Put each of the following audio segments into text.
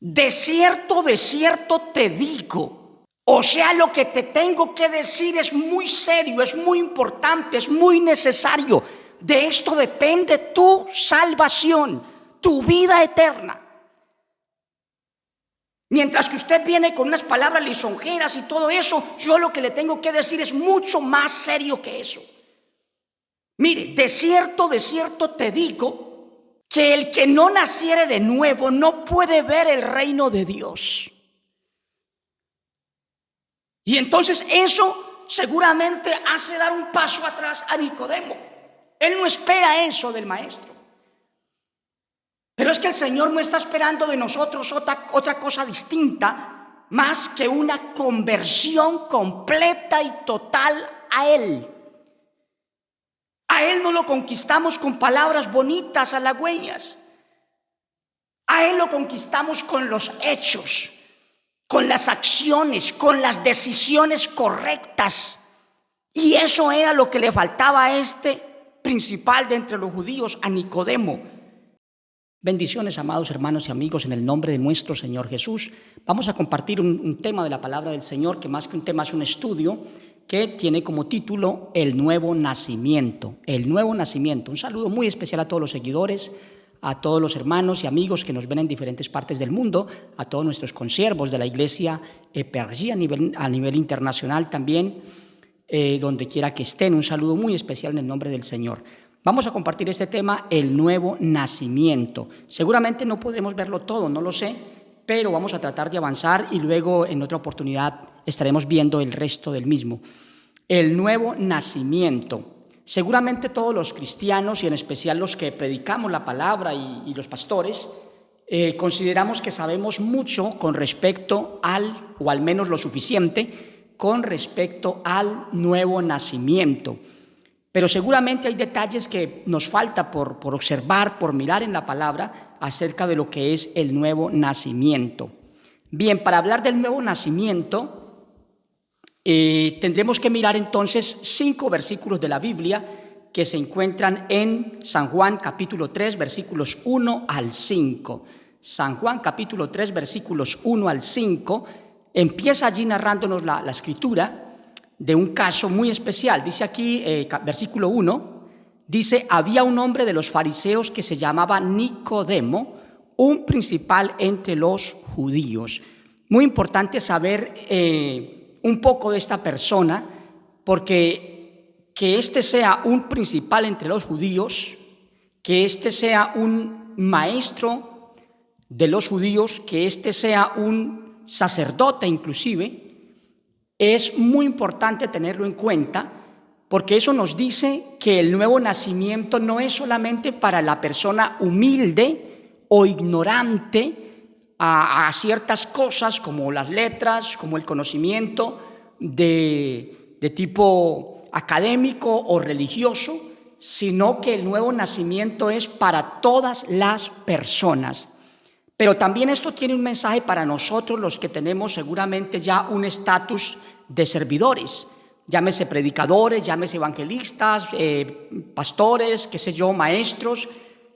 de cierto te digo. O sea, lo que te tengo que decir es muy serio, es muy importante, es muy necesario. De esto depende tu salvación, tu vida eterna. Mientras que usted viene con unas palabras lisonjeras y todo eso, yo lo que le tengo que decir es mucho más serio que eso. Mire, de cierto te digo que el que no naciere de nuevo no puede ver el reino de Dios. Y entonces eso seguramente hace dar un paso atrás a Nicodemo. Él no espera eso del maestro. Pero es que el Señor no está esperando de nosotros otra cosa distinta más que una conversión completa y total a Él. A Él no lo conquistamos con palabras bonitas, halagüeñas. A Él lo conquistamos con los hechos, con las acciones, con las decisiones correctas. Y eso era lo que le faltaba a este principal de entre los judíos, a Nicodemo. Bendiciones, amados hermanos y amigos, en el nombre de nuestro Señor Jesús. Vamos a compartir un tema de la palabra del Señor, que más que un tema es un estudio que tiene como título El Nuevo Nacimiento. El Nuevo Nacimiento. Un saludo muy especial a todos los seguidores, a todos los hermanos y amigos que nos ven en diferentes partes del mundo, a todos nuestros consiervos de la iglesia Epergy a nivel internacional también, donde quiera que estén. Un saludo muy especial en el nombre del Señor. Vamos a compartir este tema, el nuevo nacimiento. Seguramente no podremos verlo todo, no lo sé, pero vamos a tratar de avanzar y luego en otra oportunidad estaremos viendo el resto del mismo. El nuevo nacimiento. Seguramente todos los cristianos y en especial los que predicamos la palabra y los pastores, consideramos que sabemos mucho con respecto al, o al menos lo suficiente, con respecto al nuevo nacimiento. Pero seguramente hay detalles que nos falta por observar, por mirar en la palabra acerca de lo que es el nuevo nacimiento. Bien, para hablar del nuevo nacimiento, tendremos que mirar entonces 5 versículos de la Biblia que se encuentran en San Juan capítulo 3, versículos 1 al 5. San Juan capítulo 3, versículos 1 al 5, empieza allí narrándonos la escritura de un caso muy especial. Dice aquí, versículo 1, dice: había un hombre de los fariseos que se llamaba Nicodemo, un principal entre los judíos. Muy importante saber un poco de esta persona, porque que este sea un principal entre los judíos, que este sea un maestro de los judíos, que este sea un sacerdote inclusive, es muy importante tenerlo en cuenta, porque eso nos dice que el nuevo nacimiento no es solamente para la persona humilde o ignorante a ciertas cosas como las letras, como el conocimiento de tipo académico o religioso, sino que el nuevo nacimiento es para todas las personas. Pero también esto tiene un mensaje para nosotros, los que tenemos seguramente ya un estatus de servidores, llámese predicadores, llámese evangelistas, pastores, qué sé yo, maestros.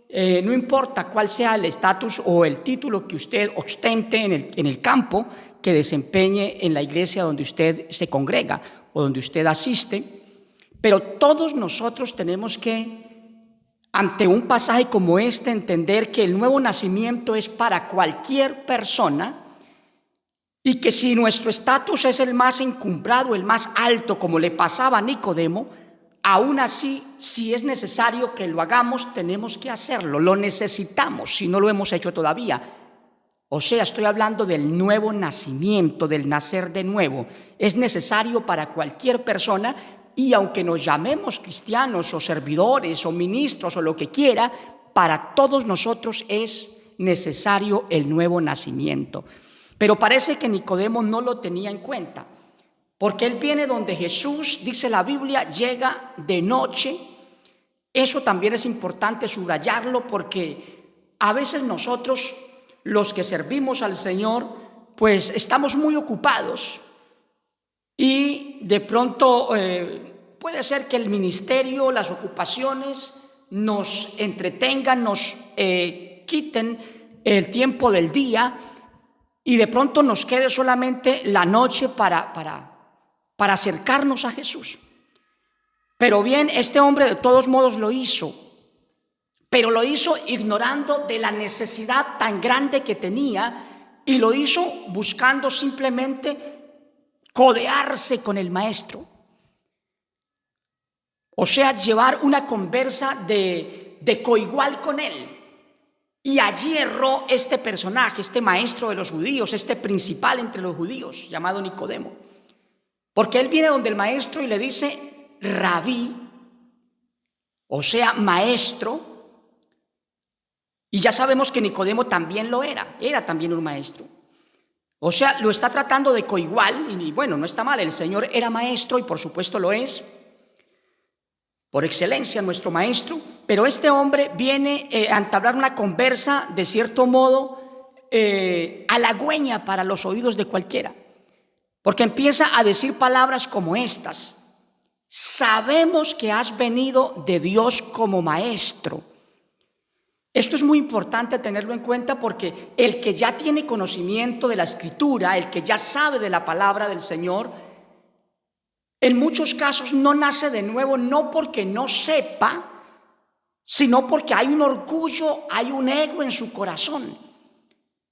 No importa cuál sea el estatus o el título que usted ostente en el campo que desempeñe en la iglesia donde usted se congrega o donde usted asiste, pero todos nosotros tenemos que, ante un pasaje como este, entender que el nuevo nacimiento es para cualquier persona y que si nuestro estatus es el más encumbrado, el más alto, como le pasaba a Nicodemo, aún así, si es necesario que lo hagamos, tenemos que hacerlo, lo necesitamos si no lo hemos hecho todavía. O sea, estoy hablando del nuevo nacimiento, del nacer de nuevo. Es necesario para cualquier persona. Y aunque nos llamemos cristianos o servidores o ministros o lo que quiera, para todos nosotros es necesario el nuevo nacimiento. Pero parece que Nicodemo no lo tenía en cuenta, porque él viene donde Jesús, dice la Biblia, llega de noche. Eso también es importante subrayarlo, porque a veces nosotros, los que servimos al Señor, pues estamos muy ocupados. Y de pronto puede ser que el ministerio, las ocupaciones nos entretengan, nos quiten el tiempo del día y de pronto nos quede solamente la noche para acercarnos a Jesús. Pero bien, este hombre de todos modos lo hizo, pero lo hizo ignorando de la necesidad tan grande que tenía, y lo hizo buscando simplemente codearse con el maestro. O sea, llevar una conversa de coigual con él. Y allí erró este personaje, este maestro de los judíos, este principal entre los judíos, llamado Nicodemo. Porque él viene donde el maestro y le dice, rabí, o sea, maestro. Y ya sabemos que Nicodemo también lo era también un maestro. O sea, lo está tratando de coigual, y bueno, no está mal, el Señor era maestro y por supuesto lo es, por excelencia nuestro maestro, pero este hombre viene a entablar una conversa de cierto modo halagüeña para los oídos de cualquiera, porque empieza a decir palabras como estas: sabemos que has venido de Dios como maestro. Esto es muy importante tenerlo en cuenta, porque el que ya tiene conocimiento de la Escritura, el que ya sabe de la palabra del Señor, en muchos casos no nace de nuevo, no porque no sepa, sino porque hay un orgullo, hay un ego en su corazón,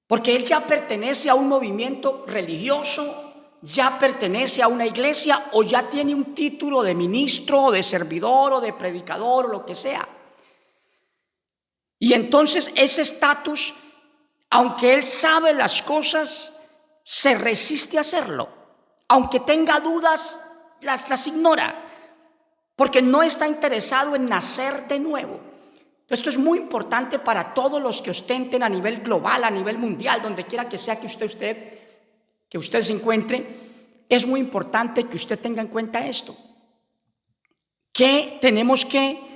porque él ya pertenece a un movimiento religioso, ya pertenece a una iglesia, o ya tiene un título de ministro, o de servidor, o de predicador, o lo que sea. Y entonces ese estatus, aunque él sabe las cosas, se resiste a hacerlo. Aunque tenga dudas, las ignora, porque no está interesado en nacer de nuevo. Esto es muy importante para todos los que ostenten a nivel global, a nivel mundial, donde quiera que sea que usted se encuentre. Es muy importante que usted tenga en cuenta esto, que tenemos que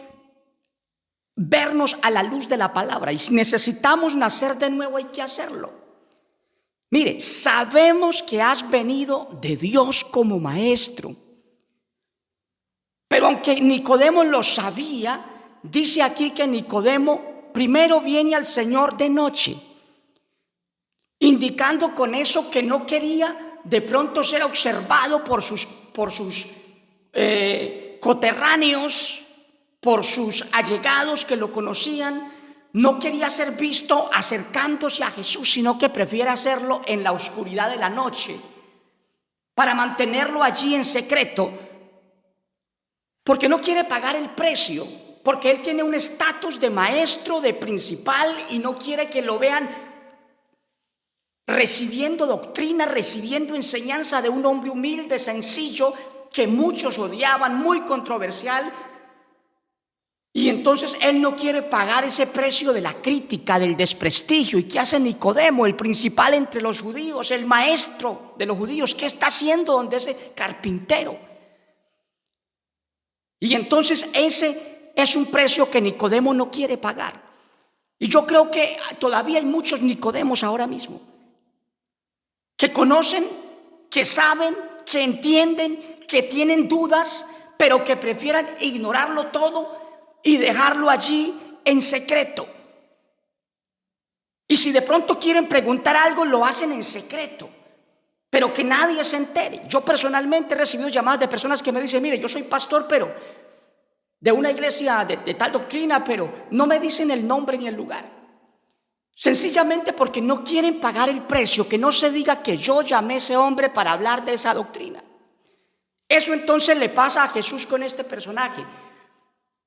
vernos a la luz de la palabra, y si necesitamos nacer de nuevo hay que hacerlo. Mire, sabemos que has venido de Dios como maestro. Pero aunque Nicodemo lo sabía, dice aquí que Nicodemo primero viene al Señor de noche, indicando con eso que no quería de pronto ser observado por sus coterráneos, por sus allegados que lo conocían. No quería ser visto acercándose a Jesús, sino que prefiere hacerlo en la oscuridad de la noche, para mantenerlo allí en secreto, porque no quiere pagar el precio, porque él tiene un estatus de maestro, de principal, y no quiere que lo vean recibiendo doctrina, recibiendo enseñanza de un hombre humilde, sencillo, que muchos odiaban, muy controversial. Y entonces él no quiere pagar ese precio de la crítica, del desprestigio. ¿Y qué hace Nicodemo, el principal entre los judíos, el maestro de los judíos? ¿Qué está haciendo donde ese carpintero? Y entonces ese es un precio que Nicodemo no quiere pagar. Y yo creo que todavía hay muchos Nicodemos ahora mismo, que conocen, que saben, que entienden, que tienen dudas, pero que prefieran ignorarlo todo y dejarlo allí en secreto. Y si de pronto quieren preguntar algo, lo hacen en secreto, pero que nadie se entere. Yo personalmente he recibido llamadas de personas que me dicen: mire, yo soy pastor, pero de una iglesia de tal doctrina, pero no me dicen el nombre ni el lugar. Sencillamente porque no quieren pagar el precio, que no se diga que yo llamé a ese hombre para hablar de esa doctrina. Eso entonces le pasa a Jesús con este personaje.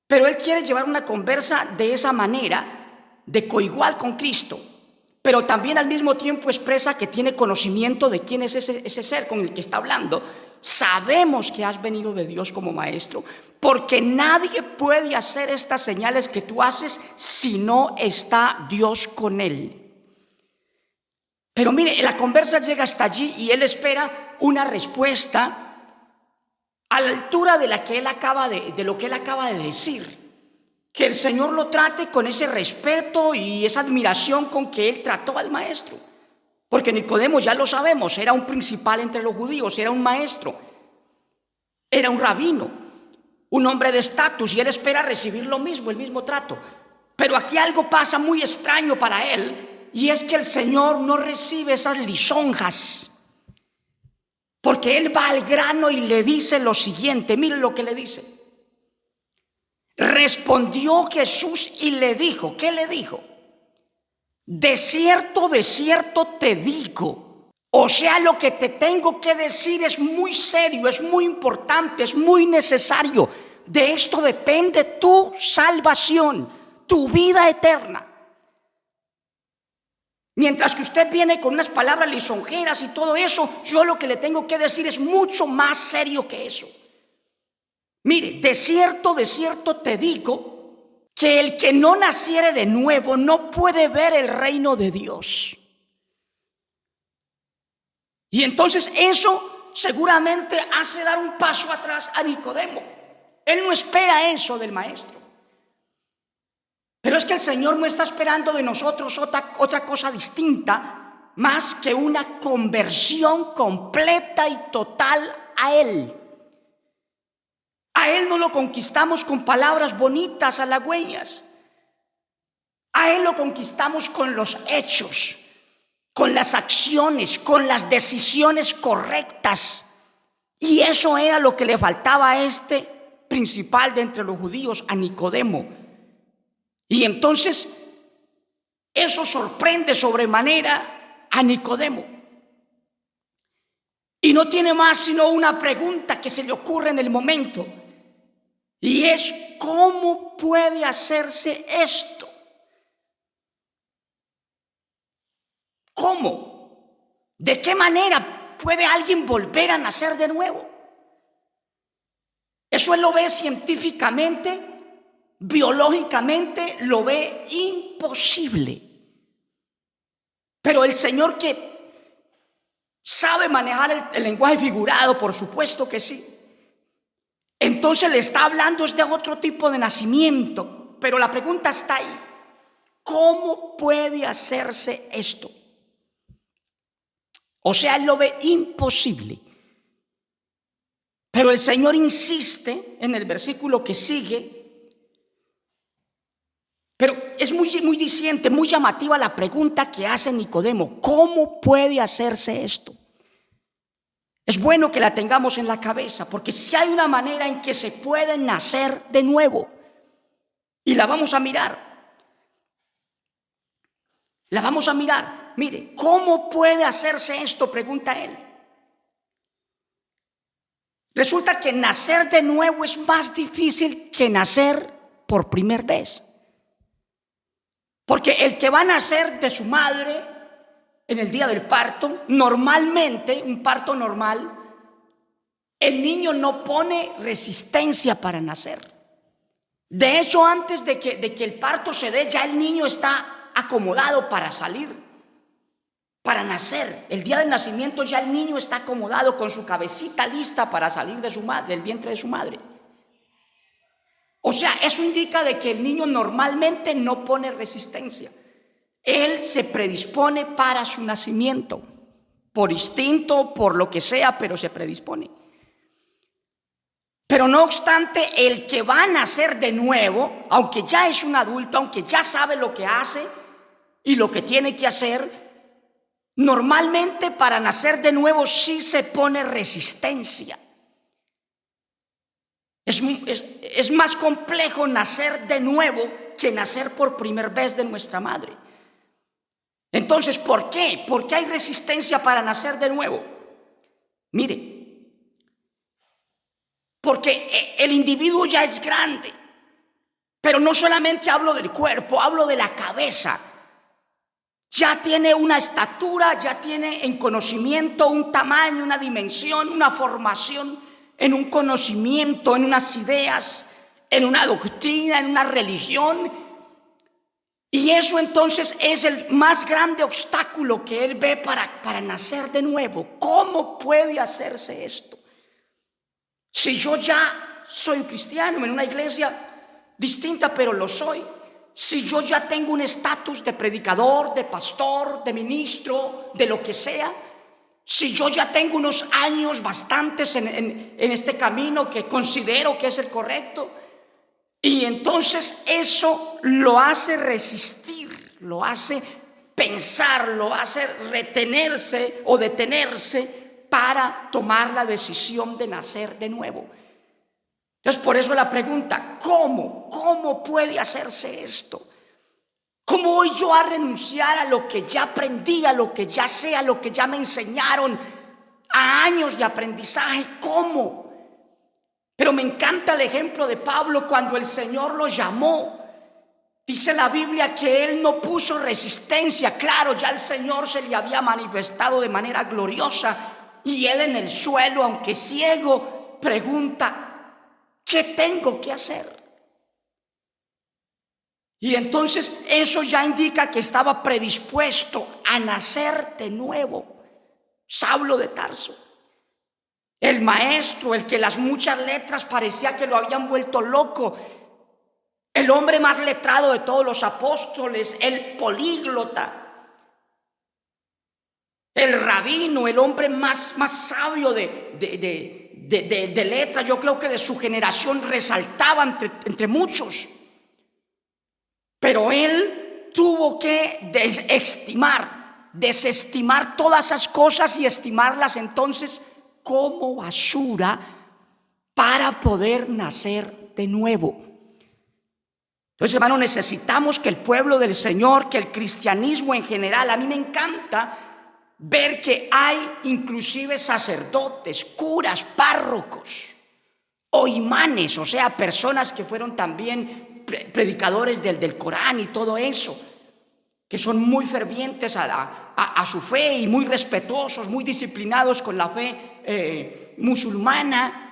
Pero él quiere llevar una conversa de esa manera, de coigual con Cristo, pero también al mismo tiempo expresa que tiene conocimiento de quién es ese ser con el que está hablando. Sabemos que has venido de Dios como maestro, porque nadie puede hacer estas señales que tú haces si no está Dios con él. Pero mire, la conversa llega hasta allí y él espera una respuesta a la altura de lo que él acaba de decir. Que el Señor lo trate con ese respeto y esa admiración con que él trató al maestro. Porque Nicodemo, ya lo sabemos, era un principal entre los judíos, era un maestro, era un rabino, un hombre de estatus, y él espera recibir lo mismo, el mismo trato. Pero aquí algo pasa muy extraño para él, y es que el Señor no recibe esas lisonjas, porque Él va al grano y le dice lo siguiente. Mire lo que le dice. Respondió Jesús y le dijo, ¿qué le dijo? De cierto te digo. O sea, lo que te tengo que decir es muy serio, es muy importante, es muy necesario. De esto depende tu salvación, tu vida eterna. Mientras que usted viene con unas palabras lisonjeras y todo eso, yo lo que le tengo que decir es mucho más serio que eso. Mire, de cierto te digo que el que no naciere de nuevo no puede ver el reino de Dios. Y entonces eso seguramente hace dar un paso atrás a Nicodemo. Él no espera eso del maestro. Pero es que el Señor no está esperando de nosotros otra cosa distinta, más que una conversión completa y total a Él. A Él no lo conquistamos con palabras bonitas, halagüeñas. A Él lo conquistamos con los hechos, con las acciones, con las decisiones correctas. Y eso era lo que le faltaba a este principal de entre los judíos, a Nicodemo. Y entonces eso sorprende sobremanera a Nicodemo. Y no tiene más sino una pregunta que se le ocurre en el momento. Y es, ¿cómo puede hacerse esto? ¿Cómo? ¿De qué manera puede alguien volver a nacer de nuevo? Eso él lo ve científicamente, biológicamente, lo ve imposible. Pero el Señor, que sabe manejar el lenguaje figurado, por supuesto que sí, entonces le está hablando de otro tipo de nacimiento. Pero la pregunta está ahí: ¿cómo puede hacerse esto? O sea, él lo ve imposible. Pero el Señor insiste en el versículo que sigue. Pero es muy diciente, muy llamativa la pregunta que hace Nicodemo: ¿cómo puede hacerse esto? Es bueno que la tengamos en la cabeza, porque si hay una manera en que se puede nacer de nuevo, y la vamos a mirar. La vamos a mirar. Mire, ¿cómo puede hacerse esto?, pregunta él. Resulta que nacer de nuevo es más difícil que nacer por primera vez. Porque el que va a nacer de su madre en el día del parto, normalmente, un parto normal, el niño no pone resistencia para nacer. De hecho, antes de que el parto se dé, ya el niño está acomodado para salir, para nacer. El día del nacimiento ya el niño está acomodado con su cabecita lista para salir de su madre, del vientre de su madre. O sea, eso indica de que el niño normalmente no pone resistencia. Él se predispone para su nacimiento, por instinto, por lo que sea, pero se predispone. Pero no obstante, el que va a nacer de nuevo, aunque ya es un adulto, aunque ya sabe lo que hace y lo que tiene que hacer, normalmente para nacer de nuevo sí se pone resistencia. Es más complejo nacer de nuevo que nacer por primera vez de nuestra madre. Entonces, ¿por qué? ¿Por qué hay resistencia para nacer de nuevo? Mire, porque el individuo ya es grande, pero no solamente hablo del cuerpo, hablo de la cabeza. Ya tiene una estatura, ya tiene en conocimiento un tamaño, una dimensión, una formación en un conocimiento, en unas ideas, en una doctrina, en una religión. Y eso entonces es el más grande obstáculo que él ve para nacer de nuevo. ¿Cómo puede hacerse esto? Si yo ya soy cristiano en una iglesia distinta, pero lo soy. Si yo ya tengo un estatus de predicador, de pastor, de ministro, de lo que sea. Si yo ya tengo unos años bastantes en este camino que considero que es el correcto. Y entonces eso lo hace resistir, lo hace pensarlo, hace retenerse o detenerse para tomar la decisión de nacer de nuevo. Entonces, por eso la pregunta, ¿cómo puede hacerse esto? ¿Cómo voy yo a renunciar a lo que ya aprendí, a lo que ya sé, a lo que ya me enseñaron, a años de aprendizaje? ¿Cómo? Pero me encanta el ejemplo de Pablo cuando el Señor lo llamó. Dice la Biblia que él no puso resistencia. Claro, ya el Señor se le había manifestado de manera gloriosa y él en el suelo, aunque ciego, pregunta, ¿qué tengo que hacer? Y entonces eso ya indica que estaba predispuesto a nacer de nuevo. Saulo de Tarso, el maestro, el que las muchas letras parecía que lo habían vuelto loco, el hombre más letrado de todos los apóstoles, el políglota, el rabino, el hombre más sabio de letras, yo creo que de su generación, resaltaba entre muchos. Pero él tuvo que desestimar todas esas cosas y estimarlas entonces como basura para poder nacer de nuevo. Entonces, hermano, necesitamos que el pueblo del Señor, que el cristianismo en general, a mí me encanta ver que hay inclusive sacerdotes, curas, párrocos o imanes, o sea, personas que fueron también predicadores del Corán y todo eso, que son muy fervientes a su fe y muy respetuosos, muy disciplinados con la fe musulmana.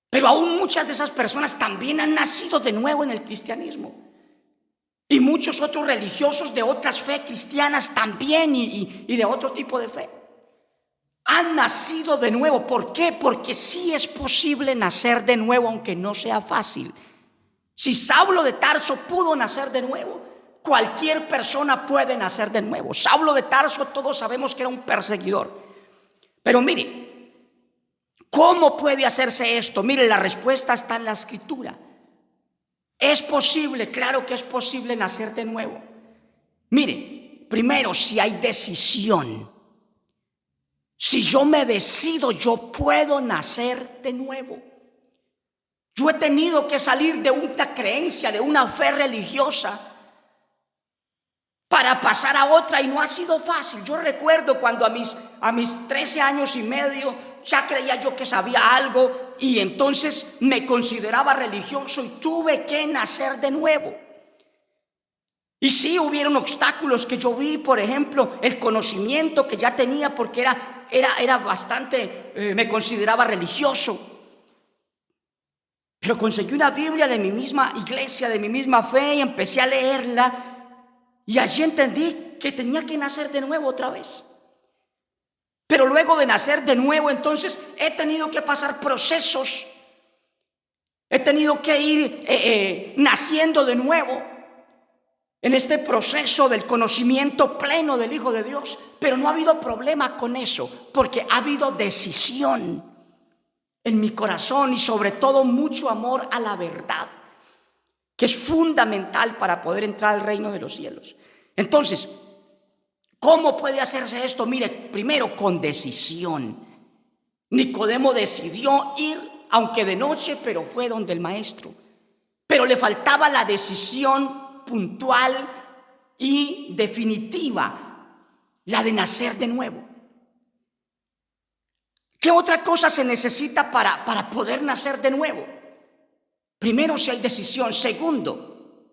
Pero aún muchas de esas personas también han nacido de nuevo en el cristianismo. Y muchos otros religiosos de otras fe cristianas también y de otro tipo de fe. Han nacido de nuevo. ¿Por qué? Porque sí es posible nacer de nuevo, aunque no sea fácil. Si Saulo de Tarso pudo nacer de nuevo, cualquier persona puede nacer de nuevo. Saulo de Tarso, todos sabemos que era un perseguidor. Pero mire, ¿cómo puede hacerse esto? Mire, la respuesta está en la Escritura. Es posible, claro que es posible nacer de nuevo. Mire, primero, si hay decisión. Si yo me decido, yo puedo nacer de nuevo. Yo he tenido que salir de una creencia, de una fe religiosa, para pasar a otra y no ha sido fácil. Yo recuerdo cuando a mis 13 años y medio ya creía yo que sabía algo y entonces me consideraba religioso y tuve que nacer de nuevo. Y sí, hubieron obstáculos que yo vi, por ejemplo, el conocimiento que ya tenía porque era bastante, me consideraba religioso. Pero conseguí una Biblia de mi misma iglesia, de mi misma fe, y empecé a leerla. Y allí entendí que tenía que nacer de nuevo otra vez. Pero luego de nacer de nuevo, entonces he tenido que pasar procesos. He tenido que ir naciendo de nuevo en este proceso del conocimiento pleno del Hijo de Dios. Pero no ha habido problema con eso, porque ha habido decisión en mi corazón y sobre todo mucho amor a la verdad, que es fundamental para poder entrar al reino de los cielos. Entonces, ¿cómo puede hacerse esto? Mire, primero con decisión. Nicodemo decidió ir, aunque de noche, pero fue donde el maestro. Pero le faltaba la decisión puntual y definitiva, la de nacer de nuevo. ¿Qué otra cosa se necesita para poder nacer de nuevo? Primero, si hay decisión. Segundo,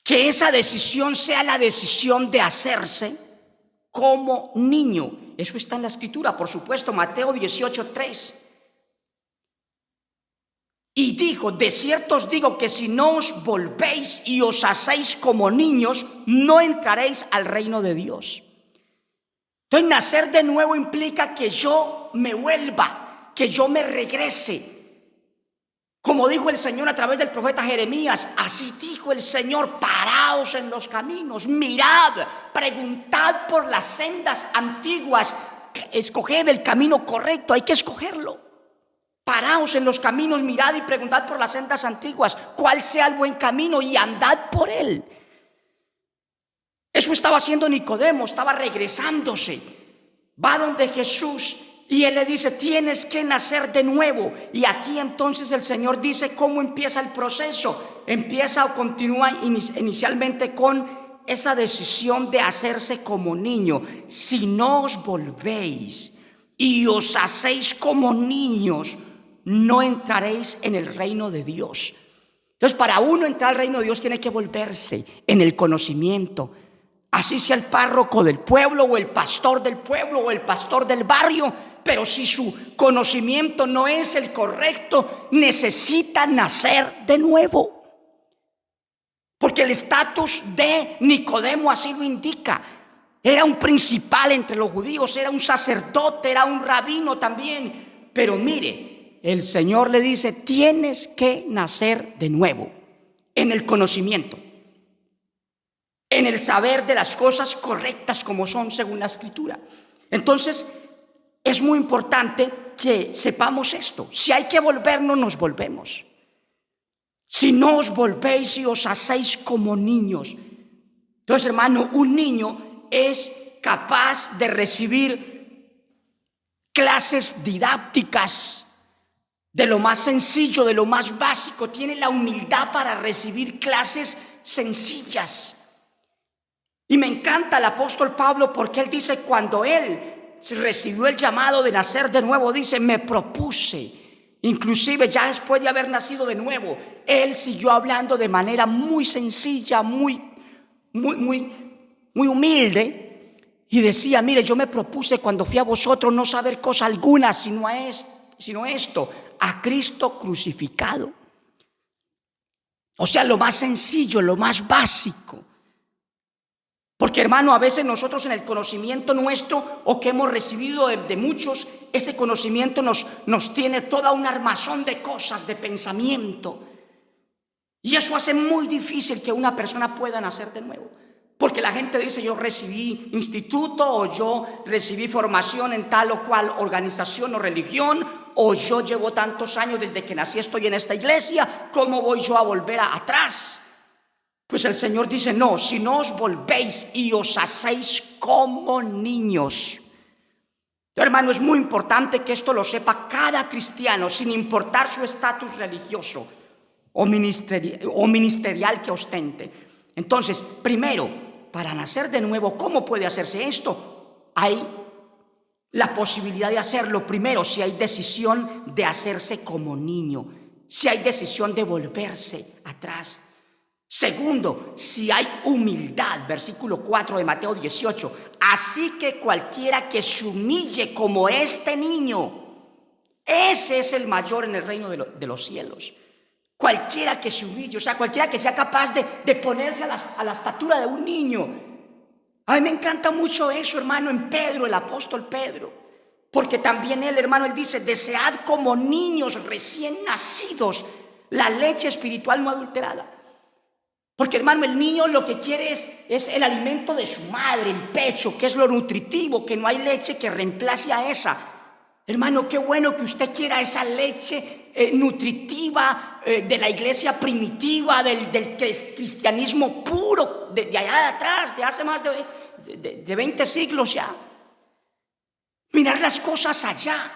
que esa decisión sea la decisión de hacerse como niño. Eso está en la Escritura, por supuesto, Mateo 18:3. Y dijo, de cierto os digo que si no os volvéis y os hacéis como niños, no entraréis al reino de Dios. Entonces, nacer de nuevo implica que yo me vuelva, que yo me regrese. Como dijo el Señor a través del profeta Jeremías, así dijo el Señor, paraos en los caminos, mirad, preguntad por las sendas antiguas, escoged el camino correcto, hay que escogerlo Paraos en los caminos, mirad y preguntad por las sendas antiguas, cuál sea el buen camino y andad por él. Eso estaba haciendo Nicodemo, estaba regresándose. Va donde Jesús y él le dice, tienes que nacer de nuevo. Y aquí entonces el Señor dice cómo empieza el proceso. Empieza o continúa inicialmente con esa decisión de hacerse como niño. Si no os volvéis y os hacéis como niños, no entraréis en el reino de Dios. Entonces, para uno entrar al reino de Dios tiene que volverse en el conocimiento. Así sea el párroco del pueblo o el pastor del pueblo o el pastor del barrio, pero si su conocimiento no es el correcto, necesita nacer de nuevo. Porque el estatus de Nicodemo así lo indica. Era un principal entre los judíos, era un sacerdote, era un rabino también. Pero mire, el Señor le dice, tienes que nacer de nuevo en el conocimiento, en el saber de las cosas correctas como son según la Escritura. Entonces, es muy importante que sepamos esto. Si hay que volvernos, nos volvemos. Si no os volvéis y os hacéis como niños. Entonces, hermano, un niño es capaz de recibir clases didácticas de lo más sencillo, de lo más básico. Tiene la humildad para recibir clases sencillas. Y me encanta el apóstol Pablo porque él dice, cuando él recibió el llamado de nacer de nuevo, dice, me propuse. Inclusive ya después de haber nacido de nuevo, él siguió hablando de manera muy sencilla, muy humilde. Y decía, mire, yo me propuse cuando fui a vosotros no saber cosa alguna, sino esto, a Cristo crucificado. O sea, lo más sencillo, lo más básico. Porque, hermano, a veces nosotros en el conocimiento nuestro o que hemos recibido de muchos, ese conocimiento nos tiene toda un armazón de cosas, de pensamiento. Y eso hace muy difícil que una persona pueda nacer de nuevo. Porque la gente dice, yo recibí instituto o yo recibí formación en tal o cual organización o religión, o yo llevo tantos años desde que nací, estoy en esta iglesia, ¿cómo voy yo a volver atrás? Pues el Señor dice, no, si no os volvéis y os hacéis como niños. Hermano, es muy importante que esto lo sepa cada cristiano, sin importar su estatus religioso o ministerial que ostente. Entonces, primero, para nacer de nuevo, ¿cómo puede hacerse esto? Hay la posibilidad de hacerlo. Primero, si hay decisión de hacerse como niño, si hay decisión de volverse atrás. Segundo, si hay humildad, versículo 4 de Mateo 18. Así que cualquiera que se humille como este niño, ese es el mayor en el reino de los cielos. Cualquiera que se humille, o sea, cualquiera que sea capaz de ponerse a la estatura de un niño. A mí me encanta mucho eso, hermano, en Pedro, el apóstol Pedro. Porque también él, hermano, él dice, desead como niños recién nacidos la leche espiritual no adulterada. Porque, hermano, el niño lo que quiere es el alimento de su madre, el pecho, que es lo nutritivo, que no hay leche que reemplace a esa. Hermano, qué bueno que usted quiera esa leche nutritiva de la iglesia primitiva, del cristianismo puro, de allá de atrás, de hace más de 20 siglos ya. Mirar las cosas allá,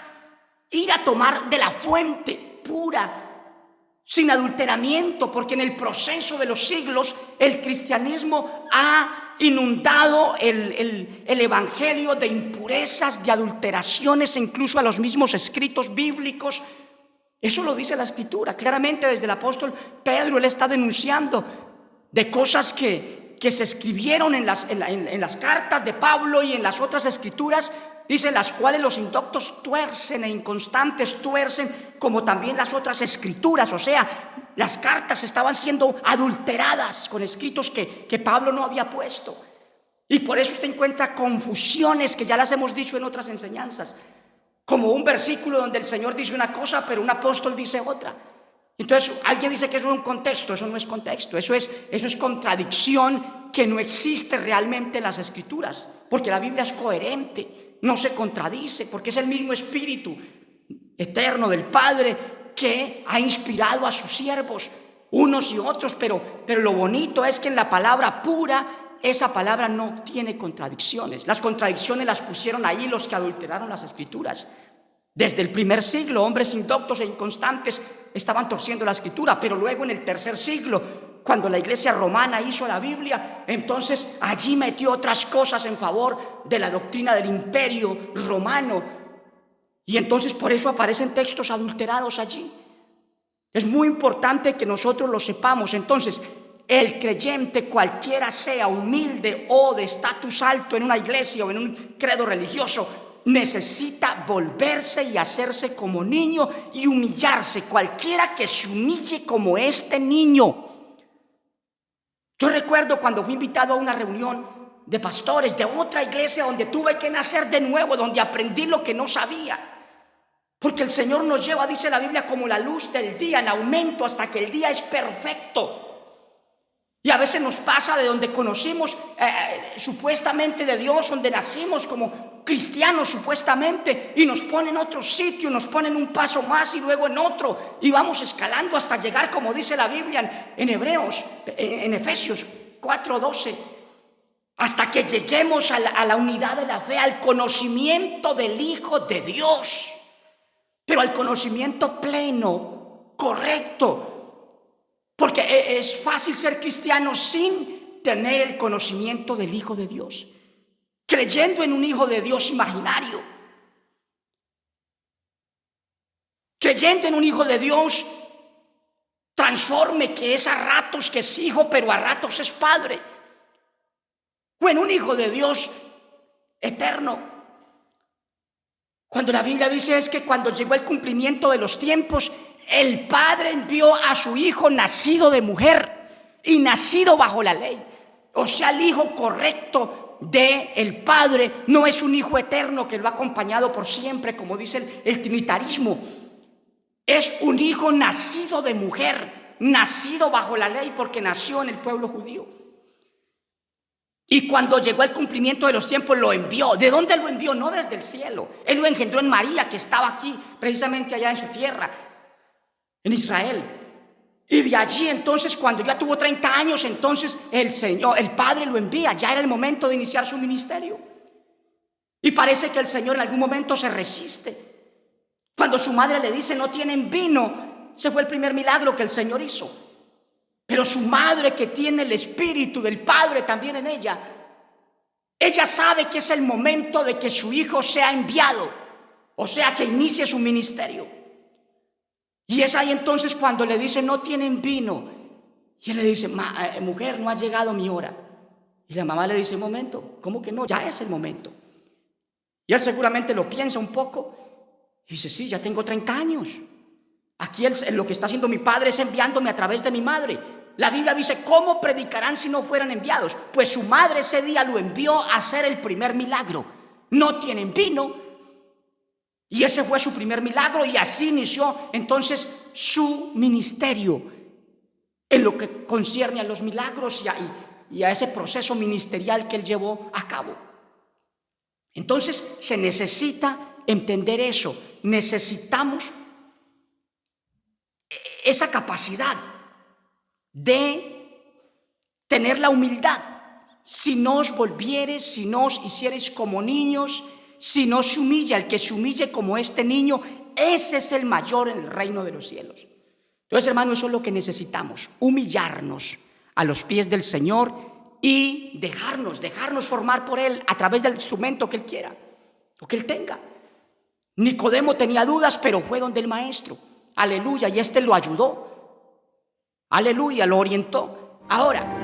ir a tomar de la fuente pura, sin adulteramiento, porque en el proceso de los siglos el cristianismo ha inundado el evangelio de impurezas, de adulteraciones, incluso a los mismos escritos bíblicos. Eso lo dice la Escritura claramente. Desde el apóstol Pedro él está denunciando de cosas que se escribieron en las cartas de Pablo y en las otras escrituras. Dice, las cuales los indoctos tuercen e inconstantes tuercen, como también las otras escrituras. O sea, las cartas estaban siendo adulteradas con escritos que Pablo no había puesto. Y por eso usted encuentra confusiones que ya las hemos dicho en otras enseñanzas. Como un versículo donde el Señor dice una cosa, pero un apóstol dice otra. Entonces, alguien dice que eso es un contexto. Eso no es contexto. Eso es contradicción que no existe realmente en las escrituras. Porque la Biblia es coherente. No se contradice, porque es el mismo espíritu eterno del Padre que ha inspirado a sus siervos, unos y otros, pero lo bonito es que en la palabra pura, esa palabra no tiene contradicciones. Las contradicciones las pusieron ahí los que adulteraron las Escrituras. Desde el primer siglo, hombres indoctos e inconstantes estaban torciendo la Escritura, pero luego en el tercer siglo, cuando la iglesia romana hizo la Biblia, entonces allí metió otras cosas en favor de la doctrina del imperio romano. Y entonces por eso aparecen textos adulterados allí. Es muy importante que nosotros lo sepamos. Entonces, el creyente, cualquiera sea, humilde o de estatus alto en una iglesia o en un credo religioso, necesita volverse y hacerse como niño y humillarse. Cualquiera que se humille como este niño. Yo recuerdo cuando fui invitado a una reunión de pastores de otra iglesia donde tuve que nacer de nuevo, donde aprendí lo que no sabía. Porque el Señor nos lleva, dice la Biblia, como la luz del día, en aumento hasta que el día es perfecto. Y a veces nos pasa de donde conocimos supuestamente de Dios, donde nacimos como cristianos supuestamente, y nos ponen en otro sitio, nos ponen un paso más y luego en otro, y vamos escalando hasta llegar, como dice la Biblia en Efesios 4:12, hasta que lleguemos a la unidad de la fe, al conocimiento del Hijo de Dios. Pero al conocimiento pleno, correcto, porque es fácil ser cristiano sin tener el conocimiento del Hijo de Dios, creyendo en un Hijo de Dios imaginario, creyendo en un Hijo de Dios transforme, que es a ratos que es hijo, pero a ratos es padre, o en un Hijo de Dios eterno. Cuando la Biblia dice es que cuando llegó el cumplimiento de los tiempos, el Padre envió a su Hijo nacido de mujer y nacido bajo la ley. O sea, el Hijo correcto del Padre no es un Hijo eterno que lo ha acompañado por siempre, como dice el trinitarismo. Es un Hijo nacido de mujer, nacido bajo la ley porque nació en el pueblo judío. Y cuando llegó el cumplimiento de los tiempos lo envió. ¿De dónde lo envió? No desde el cielo. Él lo engendró en María, que estaba aquí, precisamente allá en su tierra, en Israel. Y de allí entonces, cuando ya tuvo 30 años, entonces el Padre lo envía. Ya era el momento de iniciar su ministerio. Y parece que el Señor en algún momento se resiste. Cuando su madre le dice no tienen vino, ese fue el primer milagro que el Señor hizo. Pero su madre, que tiene el Espíritu del Padre también en ella sabe que es el momento de que su hijo sea enviado, o sea, que inicie su ministerio. Y es ahí entonces cuando le dice no tienen vino, y él le dice mujer, no ha llegado mi hora. Y la mamá le dice un momento, ¿cómo que no? Ya es el momento. Y él seguramente lo piensa un poco y dice, sí, ya tengo 30 años. Aquí lo que está haciendo mi padre es enviándome a través de mi madre. La Biblia dice, ¿cómo predicarán si no fueran enviados? Pues su madre ese día lo envió a hacer el primer milagro. No tienen vino. Y ese fue su primer milagro y así inició entonces su ministerio en lo que concierne a los milagros y a ese proceso ministerial que él llevó a cabo. Entonces se necesita entender eso. Necesitamos esa capacidad de tener la humildad. Si no os volviereis, si no os hiciereis como niños, si no se humilla, el que se humille como este niño, ese es el mayor en el reino de los cielos. Entonces, hermano, eso es lo que necesitamos, humillarnos a los pies del Señor y dejarnos formar por Él a través del instrumento que Él quiera o que Él tenga. Nicodemo tenía dudas, pero fue donde el maestro. Aleluya, y este lo ayudó. Aleluya, lo orientó. Ahora,